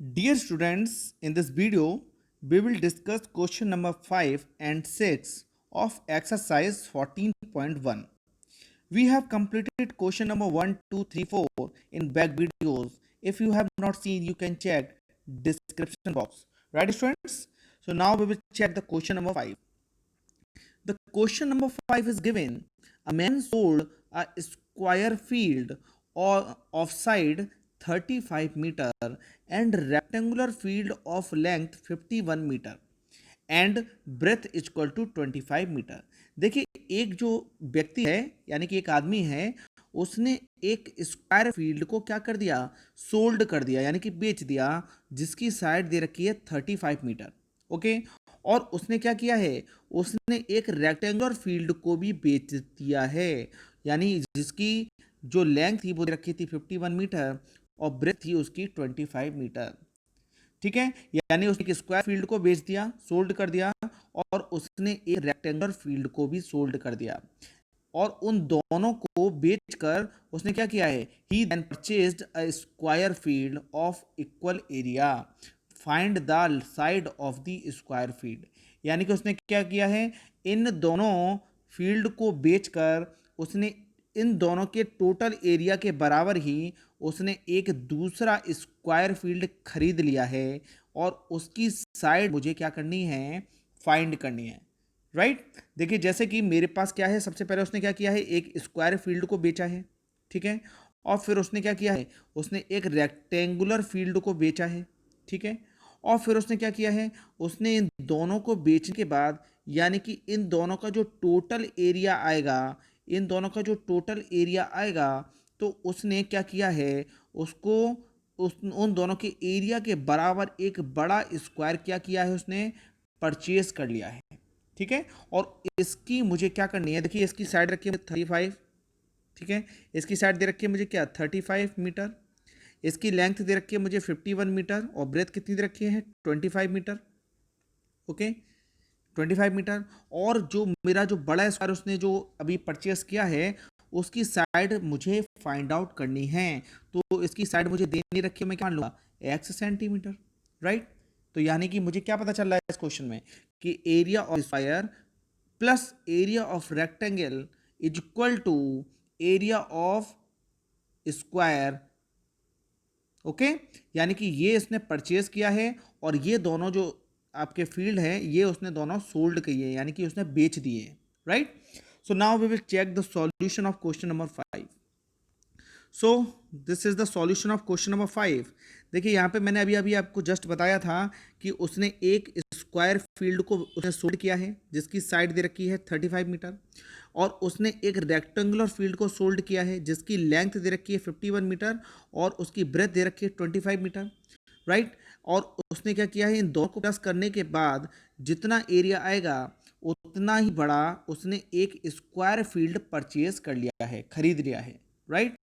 Dear students, in this video, we will discuss question number 5 and 6 of exercise 14.1. We have completed question number 1, 2, 3, 4 in back videos. If you have not seen, you can check description box. Right, students? So now we will check the question number 5. The question number 5 is given. A man sold a square field or of side 35 meter and rectangular field of length 51 meter and breadth equal to 25 metre. देखिए, एक जो व्यक्ति है यानी कि एक आदमी है, उसने एक स्क्वायर फील्ड को क्या कर दिया, सोल्ड कर दिया यानी कि बेच दिया, जिसकी साइड दे रखी है 35 मीटर। ओके, और उसने क्या किया है, उसने एक रेक्टेंगुलर फील्ड को भी बेच दिया है, यानी जिसकी जो लेंथ थी वो दे रखी थी 51 मीटर और ब्रेथ थी उसकी 25 मीटर। ठीक है, यानी उसने एक स्क्वायर फील्ड को बेच दिया, सोल्ड कर दिया, और उसने एक रेक्टेंगुलर फील्ड को भी सोल्ड कर दिया, और उन दोनों को बेचकर उसने क्या किया है, he then purchased a square field of equal area, find the side of the square field. यानी कि उसने क्या किया है, इन दोनों फील्ड को बेचकर उसने इन दोनों के टोटल एरिया के बराबर ही उसने एक दूसरा स्क्वायर फील्ड खरीद लिया है, और उसकी साइड मुझे क्या करनी है, फाइंड करनी है। राइट, देखिए जैसे कि मेरे पास क्या है, सबसे पहले उसने क्या किया है, एक स्क्वायर फील्ड को बेचा है। ठीक है, और फिर उसने क्या किया है, उसने एक रेक्टेंगुलर फील्ड को बेचा है। ठीक है, और फिर उसने क्या किया है, उसने इन दोनों को बेचने के बाद, यानी कि इन दोनों का जो टोटल एरिया आएगा, इन दोनों का जो टोटल एरिया आएगा, तो उसने क्या किया है, उसको उन दोनों के एरिया के बराबर एक बड़ा स्क्वायर क्या किया है, उसने परचेज कर लिया है। ठीक है, और इसकी मुझे क्या करनी है, देखिए इसकी साइड रखी है 35। ठीक है, इसकी साइड दे रखी है मुझे क्या, 35 मीटर। इसकी लेंथ दे रखी है मुझे 51 मीटर, और ब्रेथ कितनी दे रखी है, 25 मीटर। Okay, 25 metre. और जो मेरा जो बड़ा स्क्वायर उसने जो अभी परचेस किया है, उसकी साइड मुझे फाइंड आउट करनी है। तो इसकी साइड मुझे देनी रखी है, मैं क्या मान लूँगा, एक्स सेंटीमीटर। राइट, तो यानी कि मुझे क्या पता चल रहा है इस क्वेश्चन में, कि area of square plus area of rectangle is equal to area of square. Okay, यानी कि ये इसने परचेज किया है, और ये दोनों जो आपके फील्ड है, ये उसने दोनों सोल्ड किए हैं, यानी कि उसने बेच दिए। Right, so now we will check the solution of question number 5। So this is the solution of question number 5। देखिए यहाँ पे मैंने अभी अभी आपको जस्ट बताया था कि उसने एक स्क्वायर फील्ड को उसने सोल्ड किया है, जिसकी साइड दे रखी है 35 मीटर, और उसने एक रेक्टेंगुलर फील्ड को सोल्ड किया है, जिसकी लेंथ दे रखी है 51 मीटर, और उसकी ब्रेथ दे रखी है 25 मीटर। राइट, और उसने क्या किया है, इन दोनों को प्लस करने के बाद जितना एरिया आएगा उतना ही बड़ा उसने एक स्क्वायर फील्ड परचेज कर लिया है, खरीद लिया है। राइट,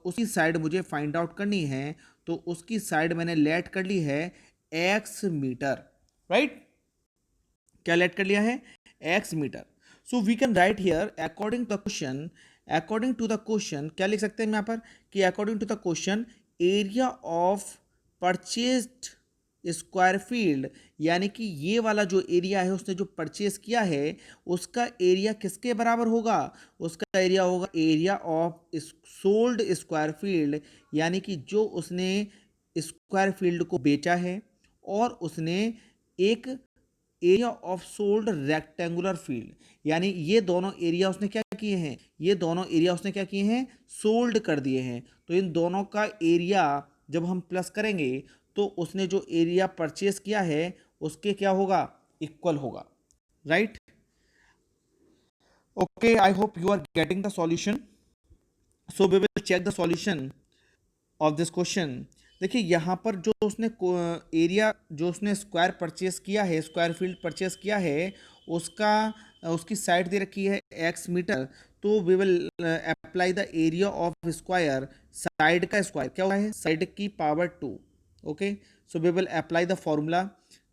उसकी साइड मुझे फाइंड आउट करनी है, तो उसकी साइड मैंने लेट कर ली है एक्स मीटर। राइट, क्या लेट कर लिया है, x metre. So we can write here according to the question, according to the question क्या लिख सकते हैं यहाँ पर, कि according to the question area of purchased square field, यानी कि ये वाला जो एरिया है उसने जो परचेज किया है, उसका एरिया किसके बराबर होगा, उसका एरिया होगा area of sold square field, यानी कि जो उसने स्क्वायर फील्ड को बेचा है, और उसने एक area of sold rectangular field, यानी ये दोनों एरिया उसने क्या किए हैं, ये दोनों एरिया उसने क्या किए हैं, सोल्ड कर दिए हैं। तो इन दोनों का एरिया जब हम प्लस करेंगे, तो उसने जो एरिया परचेज किया है उसके क्या होगा, इक्वल होगा। Right, okay, I hope you are getting the solution. So we will check the solution of this question. देखिए यहाँ पर जो उसने एरिया जो उसने स्क्वायर परचेस किया है, स्क्वायर फील्ड परचेस किया है, उसका उसकी साइड दे रखी है एक्स मीटर। तो we will apply the area of square, side का स्क्वायर क्या हुआ है, साइड की power 2। Okay, so we will apply the formula.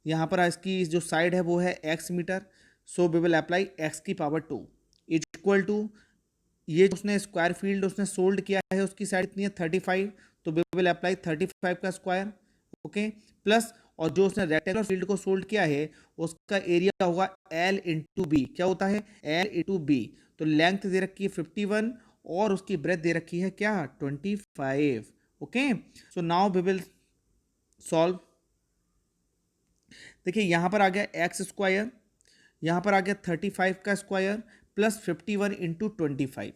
यहाँ पर इसकी जो साइड है वो है x metre, so we will apply x की पावर 2 इज इक्वल टू, ये जो उसने स्क्वायर फील्ड उसने सोल्ड किया है उसकी साइड कितनी है 35, तो वी विल अप्लाई 35 का स्क्वायर। ओके, प्लस और जो उसने रेक्टेंगुलर फील्ड को सोल्व किया है उसका एरिया होगा L इंटू बी। क्या होता है? L into B. तो लेंथ दे रखी है 51 और उसकी ब्रेथ दे रखी है क्या? 25। Okay, so now we will solve. देखिए यहाँ पर आ गया एक्स स्क्वायर, यहाँ पर आ गया 35 का स्क्वायर प्लस 51 इंटू 25।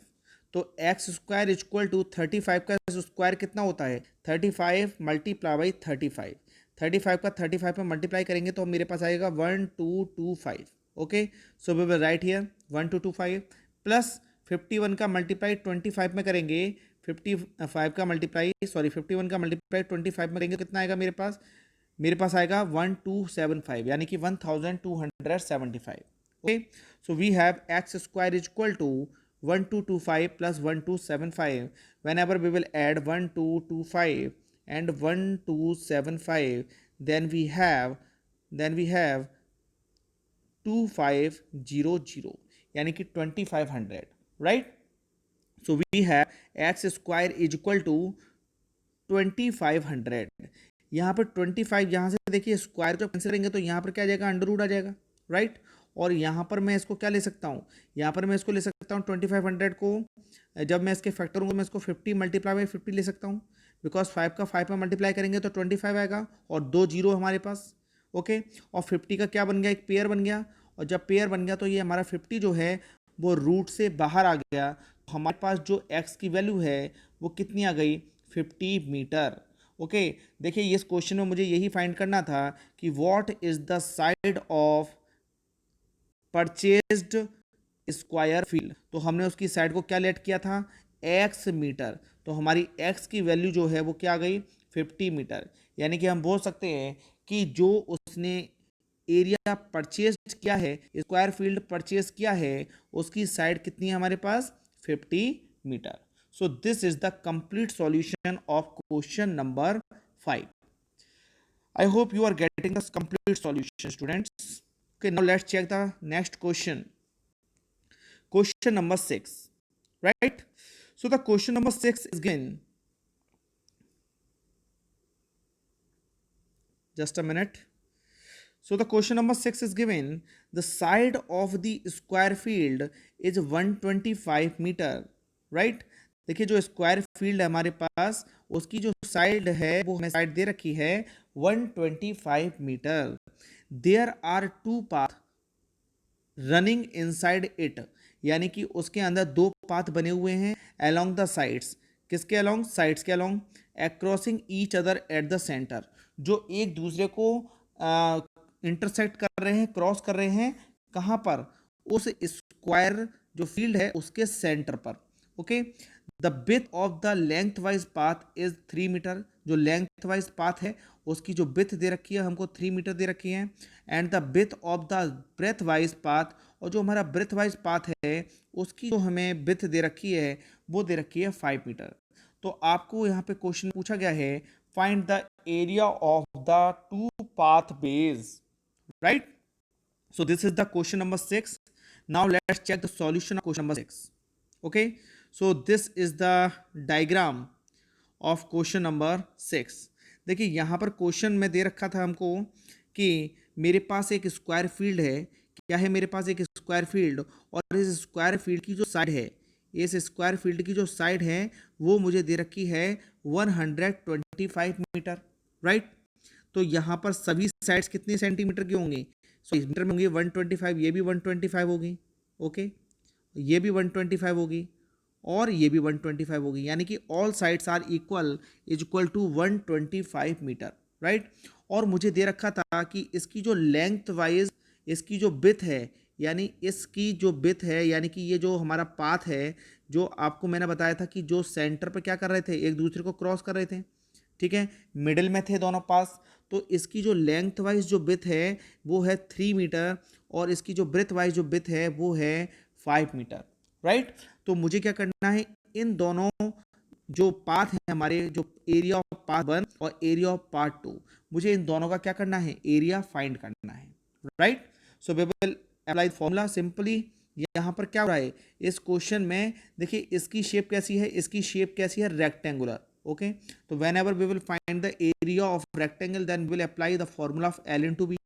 तो एक्स स्क्वायर इक्वल टू 35 का स्क्वायर कितना होता है? 35 मल्टीप्लाई बाई 35। 35 का 35 में मल्टीप्लाई करेंगे तो मेरे पास आएगा 1225। Okay, so we will write here 1225 plus 51 का मल्टीप्लाई 25 में करेंगे, 55 का मल्टीप्लाई 51 का मल्टीप्लाई 25 में करेंगे तो कितना आएगा मेरे पास? मेरे पास आएगा 1275 यानी कि 1275। Okay, so we have x square is equal to 1225 plus 1275। whenever we will add 1225 and 1275 then we have 2500 यानी कि 2500, right. So we have x square is equal to 2500। यहाँ पर 25 यहाँ से देखिए स्क्वायर जब कैंसिल करेंगे तो यहाँ पर क्या आ जाएगा? अंडर रूट आ जाएगा, राइट। और यहाँ पर मैं इसको क्या ले सकता हूँ? यहाँ पर मैं इसको ले सकता हूँ 2500 को जब मैं इसके फैक्टर हूँ मैं इसको 50 मल्टीप्लाई बाई 50 ले सकता हूँ, बिकॉज 5 का 5 में मल्टीप्लाई करेंगे तो 25 आएगा और 2 जीरो हमारे पास। ओके, और 50 का क्या बन गया? एक पेयर बन गया, और जब पेयर बन गया तो ये हमारा 50 जो है वो रूट से बाहर आ गया। तो हमारे पास जो एक्स की वैल्यू है वो कितनी आ गई? 50 मीटर। ओके, देखिए इस क्वेश्चन में मुझे यही फाइंड करना था कि what is the side of purchased square field. तो हमने उसकी साइड को क्या लेट किया था? X metre. तो हमारी एक्स की वैल्यू जो है वो क्या आ गई? 50 मीटर। यानी कि हम बोल सकते हैं कि जो उसने एरिया परचेज किया है, स्क्वायर फील्ड परचेज किया है, उसकी साइड कितनी है हमारे पास? 50 metre. So this is the complete solution of question number 5. I hope you are getting the complete solution, students. Okay, now let's check the next question. Question number 6, right? So the question number 6 is given. Just a minute. So the question number 6 is given. The side of the square field is 125 meter, right? देखिए जो square field है हमारे पास उसकी जो side है वो हमें side दे रखी है 125 metre. There are two path running inside it, यानी कि उसके अंदर दो पाथ बने हुए हैं अलोंग द साइड्स। किसके अलोंग? साइड्स के along. Acrossing each other at the centre, जो एक दूसरे को इंटरसेक्ट कर रहे हैं, क्रॉस कर रहे हैं। कहाँ पर? उस स्क्वायर जो फील्ड है उसके सेंटर पर। Okay, the width of the lengthwise path is 3 metre. जो लेंथ वाइज पाथ है उसकी जो विड्थ दे रखी है हमको 3 मीटर दे रखी है। And the width of the breadthwise path, और जो हमारा ब्रेथ वाइज पाथ है उसकी जो हमें विड्थ दे रखी है वो दे रखी है 5 मीटर। तो आपको यहाँ पे क्वेश्चन पूछा गया है find the area of the two path base, right. So this is the question number 6. Now let's check the solution of question number 6. Okay, so this is the diagram of question number 6. देखिए यहाँ पर question में दे रखा था हमको कि मेरे पास एक स्क्वायर फील्ड है। क्या है? मेरे पास एक स्क्वायर फील्ड, और इस स्क्वायर फील्ड की जो साइड है, इस स्क्वायर फील्ड की जो साइड है वो मुझे दे रखी है 125 मीटर, राइट। तो यहाँ पर सभी साइड्स कितने सेंटीमीटर की होंगी? इस मीटर में होंगी 125, ये भी 125 होगी। ओके, ये भी 125 होगी और ये भी 125 होगी, यानी कि all sides are equal to 125 metre, right. और मुझे दे रखा था कि इसकी जो लेंथ वाइज इसकी जो विड्थ है, यानी इसकी जो विड्थ है, यानी कि ये जो हमारा पाथ है, जो आपको मैंने बताया था कि जो सेंटर पे क्या कर रहे थे, एक दूसरे को क्रॉस कर रहे थे, ठीक है, मिडिल में थे दोनों पास। तो इसकी जो लेंथ वाइज जो विड्थ है वो है 3 मीटर और इसकी जो ब्रेथ वाइज जो विड्थ है वो है 5 मीटर, राइट। तो मुझे क्या करना है, इन दोनों जो पाथ है हमारे, जो एरिया ऑफ पाथ 1 और एरिया ऑफ पार्ट 2, मुझे इन दोनों का क्या करना है? एरिया फाइंड करना है, right. So we will apply formula simply. यहाँ पर क्या हो रहा है इस क्वेश्चन में? देखिए इसकी शेप कैसी है? इसकी शेप कैसी है? Rectangular. Okay, so whenever we will find the area of rectangle, then we will apply the formula of L into B.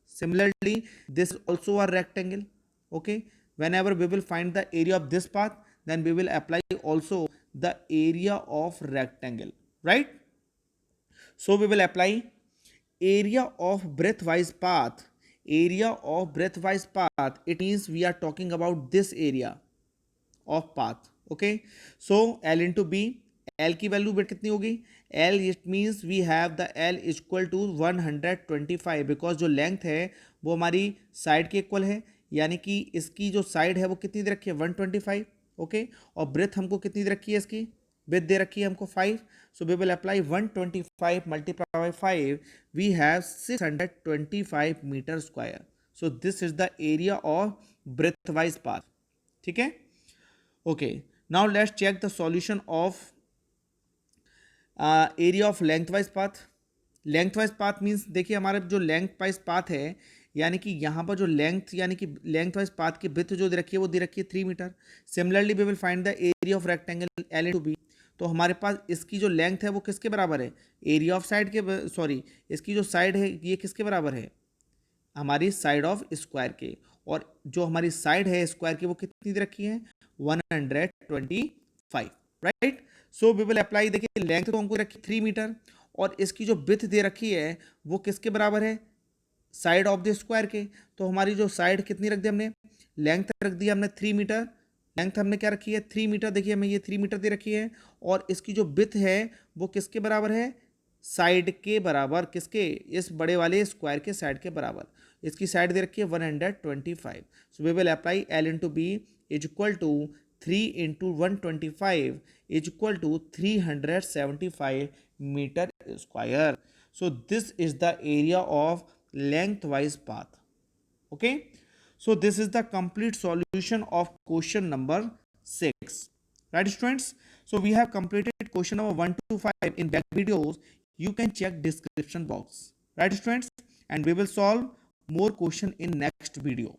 Similarly, this is also a rectangle. Okay, whenever we will find the area of this path, then we will apply also the area of rectangle, right? So we will apply area of breadthwise path. Area of breadthwise path, it means we are talking about this area of path. Okay, so L into B, L की value बेट कितनी होगी? L it means we have the L equal to 125, because जो length है वो हमारी side के equal है, यानी कि इसकी जो साइड है वो कितनी दे रखी है? 125. ओके, और ब्रेथ हमको कितनी दे रखी है? इसकी ब्रेथ दे रखी है हमको 5. So we will apply 125 multiply by 5, we have 625 metre square. So this is the area of breadthwise path. ठीक है. Okay, now let's check the solution of area of lengthwise path. Lengthwise path means देखिए हमारा जो lengthwise path है, यानी कि यहाँ पर जो लेंथ, यानी कि lengthwise path की width जो दे रखी है वो दे रखी है 3 metre. Similarly we will find the area of rectangle L into B. तो हमारे पास इसकी जो लेंथ है वो किसके बराबर है? एरिया ऑफ साइड के, सॉरी, इसकी जो साइड है ये किसके बराबर है? हमारी साइड ऑफ स्क्वायर के. और जो हमारी साइड है स्क्वायर की वो कितनी दे रखी है? 125. Right. So we will apply. देखिए लेंथ तो हमको रखी 3 मीटर, और इसकी जो विड्थ दे रखी है वो किसके बराबर है? साइड ऑफ द स्क्वायर के. तो हमारी जो साइड कितनी रख दी हमने? लेंथ रख दी हमने 3 मीटर. लेंथ हमने क्या रखी है? 3 मीटर. देखिए हमें ये 3 मीटर दे रखी है, और इसकी जो विड्थ है वो किसके बराबर है? साइड के बराबर. किसके? इस बड़े वाले स्क्वायर के साइड के बराबर. इसकी साइड दे रखी है 125. So we will apply L into B is equal to 3 into 125 is equal to 375 metre square. So this is the area of lengthwise path. Okay, so this is the complete solution of question number 6. Right students, so we have completed question number 1 to 5 in back videos. You can check description box. Right students, and we will solve more question in next video.